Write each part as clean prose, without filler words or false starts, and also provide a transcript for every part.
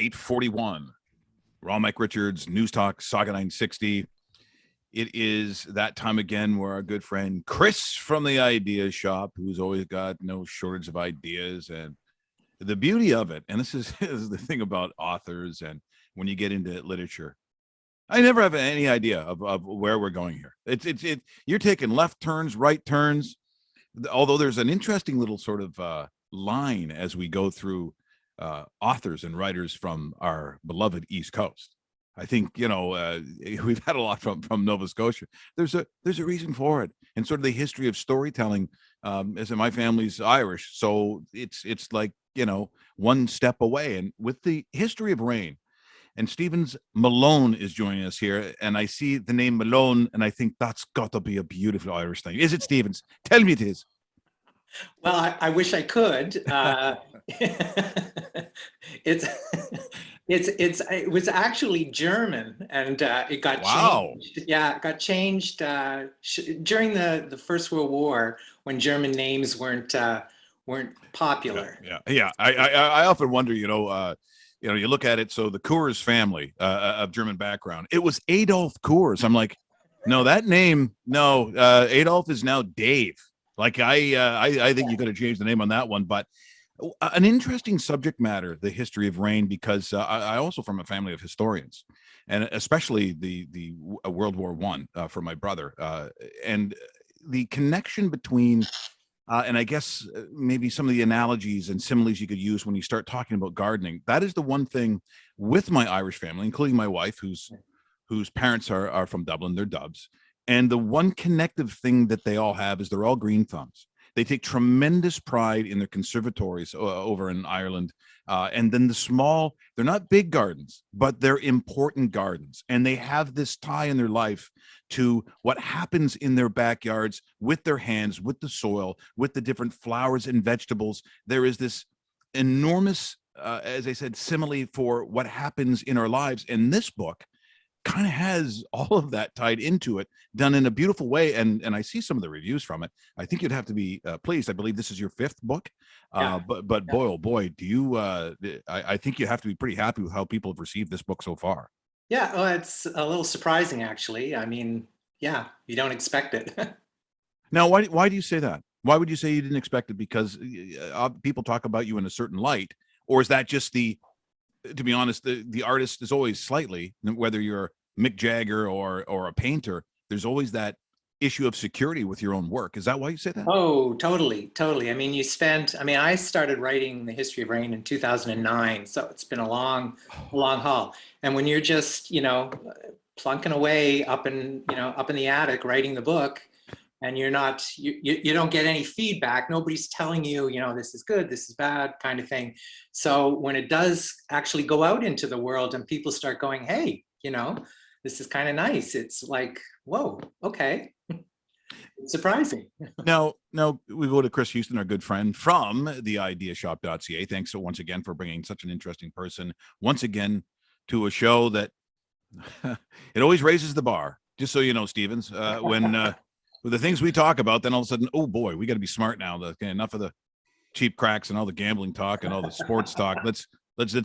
8:41. Raw Mike Richards, Newstalk Sauga 960. It is that time again where our good friend Chris from the Idea Shop, who's always got no shortage of ideas, and the beauty of it, and this is the thing about authors and when you get into literature, I never have any idea of where we're going here. You're taking left turns, right turns, although there's an interesting little sort of line as we go through authors and writers from our beloved East Coast. I think, we've had a lot from Nova Scotia. There's a reason for it, and sort of the history of storytelling. As in, my family's Irish, so it's like, one step away. And with the history of rain, and Stephens Malone is joining us here, and I see the name Malone, and I think that's got to be a beautiful Irish thing. Is it, Stephens? Tell me it is. Well, I wish I could. It was actually German, and it got changed. Yeah, it got changed during the First World War, when German names weren't popular. Yeah. I often wonder, you look at it. So the Coors family of German background, it was Adolf Coors. I'm like, no, that name, no. Adolf is now Dave. Like I think you got to change the name on that one. But an interesting subject matter, the history of rain, because I also from a family of historians, and especially the World War I for my brother, and the connection between, and I guess maybe some of the analogies and similes you could use when you start talking about gardening. That is the one thing with my Irish family, including my wife, whose parents are from Dublin, they're Dubs. And the one connective thing that they all have is they're all green thumbs. They take tremendous pride in their conservatories over in Ireland. And then the small, they're not big gardens, but they're important gardens. And they have this tie in their life to what happens in their backyards with their hands, with the soil, with the different flowers and vegetables. There is this enormous, as I said, simile for what happens in our lives. And this book kind of has all of that tied into it, done in a beautiful way. And I see some of the reviews from it. I think you'd have to be pleased. I believe this is your 5th book. Yeah. But boy, oh boy, do you, I think you have to be pretty happy with how people have received this book so far. Yeah, well, it's a little surprising, actually. I mean, yeah, you don't expect it. Now, why do you say that? Why would you say you didn't expect it? Because people talk about you in a certain light, or is that just to be honest, the artist is always slightly, whether you're Mick Jagger or a painter, there's always that issue of security with your own work. Is that why you say that? Oh, totally. I mean, I started writing The History of Rain in 2009, so it's been a long haul. And when you're just, plunking away up in the attic writing the book, and you don't get any feedback, nobody's telling you, this is good, this is bad, kind of thing. So when it does actually go out into the world and people start going, hey, this is kind of nice, it's like, whoa, okay. It's surprising. Now we go to Chris Houston, our good friend from the ideashop.ca. Thanks so once again for bringing such an interesting person once again to a show that it always raises the bar. Just so you know, Stephens, when with the things we talk about, then all of a sudden, oh boy, we got to be smart now. Enough of the cheap cracks and all the gambling talk and all the sports talk. Let's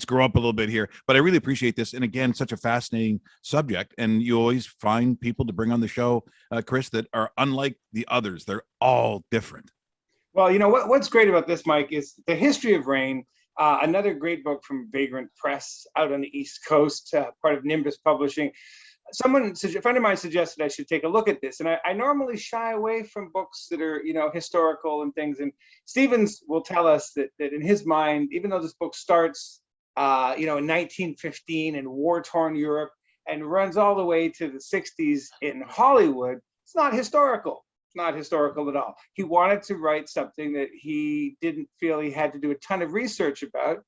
grow up a little bit here. But I really appreciate this. And again, such a fascinating subject. And you always find people to bring on the show, Chris, that are unlike the others. They're all different. Well, what's great about this, Mike, is The History of Rain, another great book from Vagrant Press out on the East Coast, part of Nimbus Publishing. A friend of mine suggested I should take a look at this, and I normally shy away from books that are, historical and things. And Stephens will tell us that in his mind, even though this book starts, in 1915 in war-torn Europe and runs all the way to the 60s in Hollywood, it's not historical. It's not historical at all. He wanted to write something that he didn't feel he had to do a ton of research about,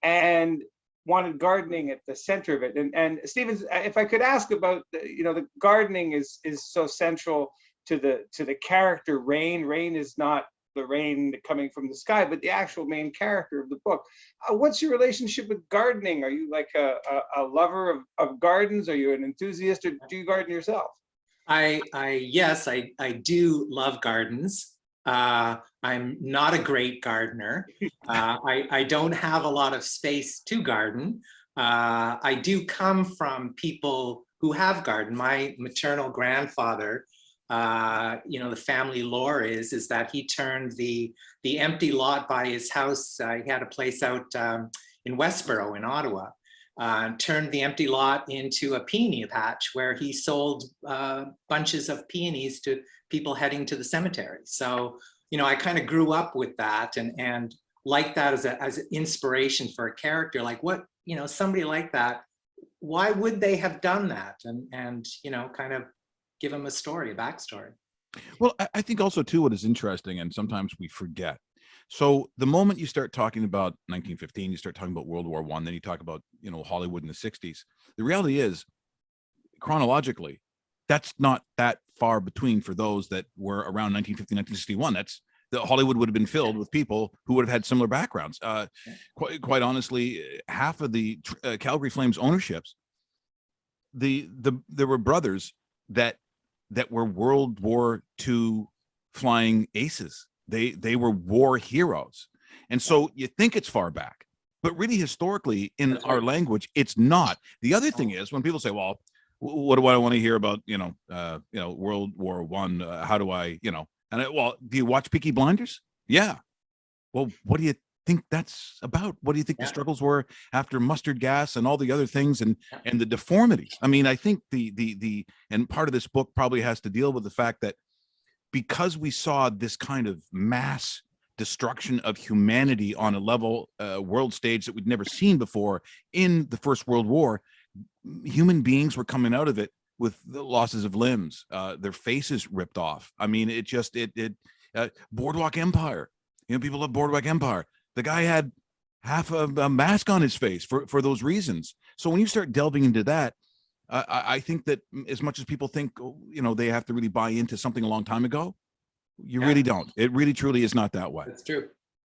and wanted gardening at the center of it. And Stephens, if I could ask about, the gardening is so central to the character Rain. Rain is not the rain coming from the sky, but the actual main character of the book. What's your relationship with gardening? Are you like a lover of gardens? Are you an enthusiast, or do you garden yourself? Yes, I do love gardens. I'm not a great gardener. I don't have a lot of space to garden. I do come from people who have gardened. My maternal grandfather, the family lore is that he turned the empty lot by his house. He had a place out in Westboro in Ottawa. Turned the empty lot into a peony patch where he sold bunches of peonies to people heading to the cemetery. So, I kind of grew up with that and like that as an inspiration for a character. Like what, somebody like that, why would they have done that? And kind of give them a story, a backstory. Well, I think also too, what is interesting, and sometimes we forget. So the moment you start talking about 1915, you start talking about World War I, then you talk about, Hollywood in the 60s. The reality is, chronologically, that's not that far between for those that were around 1950, 1961. The Hollywood would have been filled with people who would have had similar backgrounds. Quite honestly, half of the Calgary Flames ownerships, there were brothers that were World War II flying aces. They were war heroes. And so you think it's far back, but really historically in our language, it's not. The other thing is when people say, well, what do I want to hear about, World War I? How do I, do you watch Peaky Blinders? Yeah. Well, what do you think that's about? What do you think the struggles were after mustard gas and all the other things and the deformities? I mean, I think and part of this book probably has to deal with the fact that because we saw this kind of mass destruction of humanity on a level world stage that we'd never seen before in the First World War, human beings were coming out of it with the losses of limbs, their faces ripped off. I mean, Boardwalk Empire, people love Boardwalk Empire. The guy had half a mask on his face for those reasons. So when you start delving into that, I think that as much as people think, they have to really buy into something a long time ago, you really don't. It really, truly is not that way. That's true.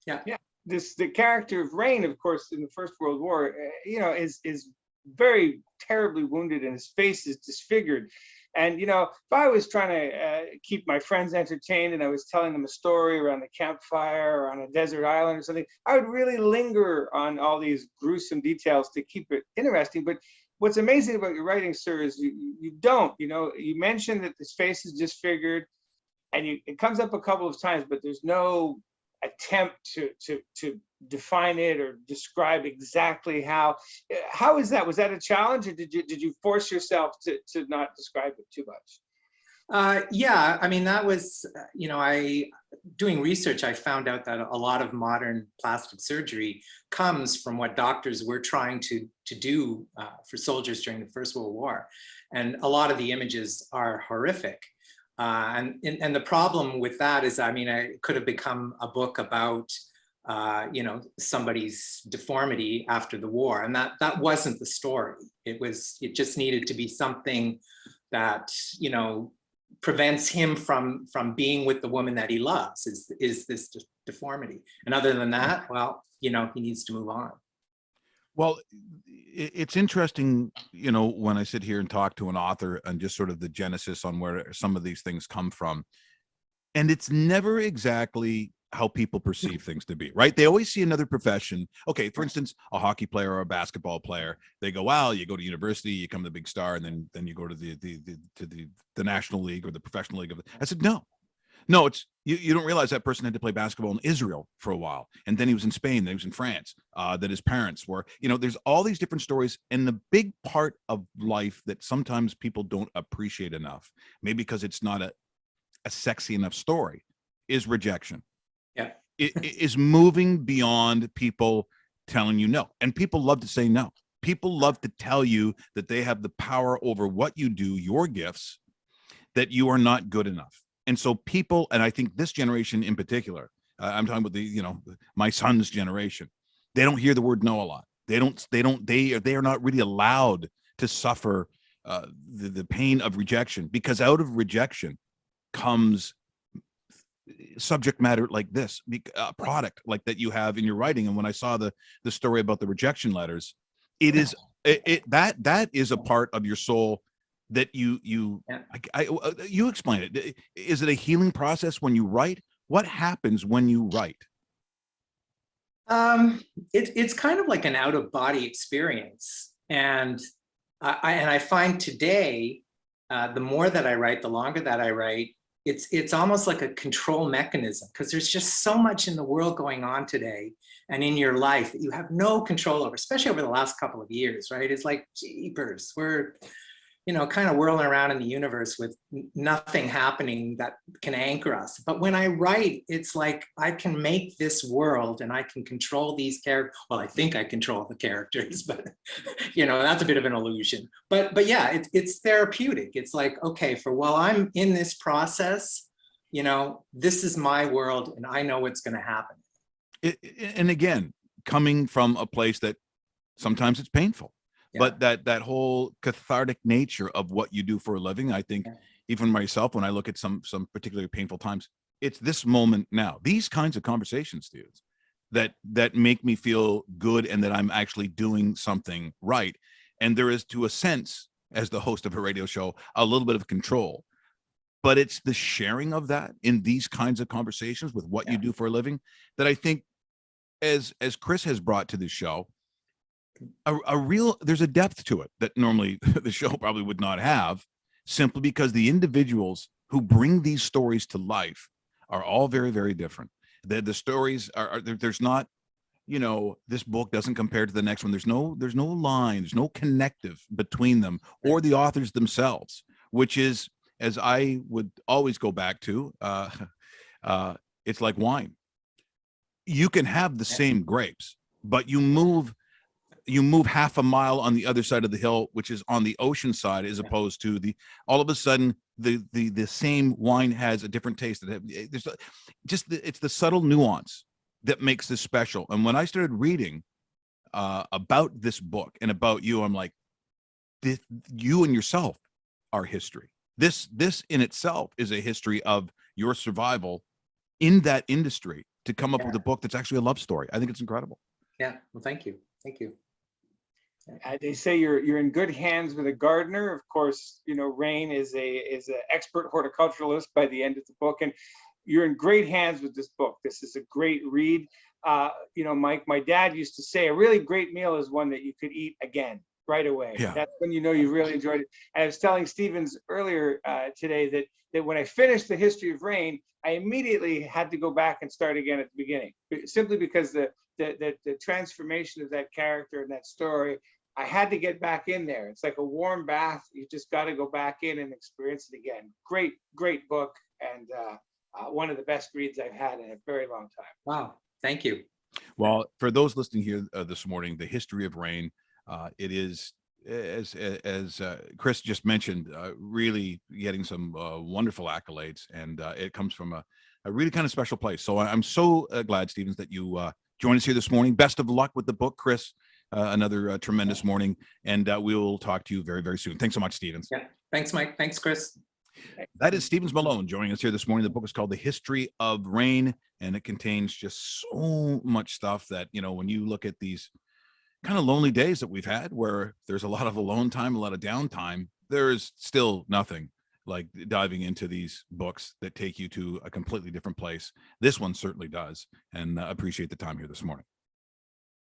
Yeah. Yeah. The character of Rain, of course, in the First World War, is very terribly wounded and his face is disfigured. And, if I was trying to keep my friends entertained and I was telling them a story around a campfire or on a desert island or something, I would really linger on all these gruesome details to keep it interesting. But what's amazing about your writing, sir, is you don't, you mentioned that his face is disfigured and it comes up a couple of times, but there's no attempt to define it or describe exactly how is that? Was that a challenge, or did you force yourself to not describe it too much? Yeah, I mean, that was, doing research, I found out that a lot of modern plastic surgery comes from what doctors were trying to do for soldiers during the First World War. And a lot of the images are horrific. And the problem with that is, I mean, it could have become a book about, somebody's deformity after the war. And that wasn't the story. It just needed to be something that, prevents him from being with the woman that he loves is this deformity. And other than that, well, he needs to move on. Well, it's interesting, when I sit here and talk to an author and just sort of the genesis on where some of these things come from. And it's never exactly how people perceive things to be, right? They always see another profession. Okay, for instance, a hockey player or a basketball player, they go, well, you go to university, you become the big star, and then you go to the National League or the professional league. I said, no, it's you don't realize that person had to play basketball in Israel for a while, and then he was in Spain, then he was in France, that his parents were, there's all these different stories. And the big part of life that sometimes people don't appreciate enough, maybe because it's not a sexy enough story, is rejection. Yeah. It is moving beyond people telling you no. And people love to say no. People love to tell you that they have the power over what you do, your gifts, that you are not good enough. And so people, and I think this generation in particular, I'm talking about my son's generation, they don't hear the word no a lot. They are not really allowed to suffer the pain of rejection, because out of rejection comes subject matter like this, a product like that you have in your writing. And when I saw the story about the rejection letters, that is a part of your soul that you explain it. Is it a healing process when you write? What happens when you write? It's kind of like an out of body experience. And I find today, the more that I write, the longer that I write, it's almost like a control mechanism, because there's just so much in the world going on today and in your life that you have no control over, especially over the last couple of years, right? It's like, jeepers, we're, kind of whirling around in the universe with nothing happening that can anchor us. But when I write, it's like I can make this world and I can control these characters. Well, I think I control the characters, but that's a bit of an illusion. But yeah, it's therapeutic. It's like, okay, for while I'm in this process, this is my world and I know what's going to happen. And again, coming from a place that sometimes it's painful. Yeah. But that whole cathartic nature of what you do for a living, I think, even myself, when I look at some particularly painful times, it's this moment now. These kinds of conversations, Steve, that make me feel good and that I'm actually doing something right. And there is, to a sense, as the host of a radio show, a little bit of control. But it's the sharing of that in these kinds of conversations with what you do for a living that I think, as Chris has brought to the show, there's a depth to it that normally the show probably would not have, simply because the individuals who bring these stories to life are all very, very different. The stories there's not, this book doesn't compare to the next one. There's no line, there's no connective between them or the authors themselves, which is, as I would always go back to, it's like wine. You can have the same grapes, but you move half a mile on the other side of the hill, which is on the ocean side, as opposed to all of a sudden the same wine has a different taste. It's the subtle nuance that makes this special. And when I started reading about this book and about you, I'm like, you and yourself are history. This in itself is a history of your survival in that industry to come up with a book that's actually a love story. I think it's incredible. Yeah. Well, thank you. They say you're in good hands with a gardener. Of course, Rain is an expert horticulturalist by the end of the book, and you're in great hands with this book. This is a great read. Mike, my dad used to say a really great meal is one that you could eat again right away. Yeah. That's when you really enjoyed it. And I was telling Stephens earlier today that when I finished The History of Rain, I immediately had to go back and start again at the beginning, simply because the transformation of that character and that story, I had to get back in there. It's like a warm bath. You just got to go back in and experience it again. Great book, and one of the best reads I've had in a very long time. Wow. Thank you. Well, for those listening here this morning, The History of Rain, it is, as Chris just mentioned, really getting some wonderful accolades, and it comes from a really kind of special place. So I'm so glad, Stephens, that you joined us here this morning. Best of luck with the book, Chris. Another tremendous morning, and we will talk to you very, very soon. Thanks so much, Stephens. Yeah. Thanks, Mike. Thanks, Chris. That is Stephens Malone joining us here this morning. The book is called The History of Rain, and it contains just so much stuff that, when you look at these kind of lonely days that we've had, where there's a lot of alone time, a lot of downtime, there is still nothing like diving into these books that take you to a completely different place. This one certainly does, and appreciate the time here this morning.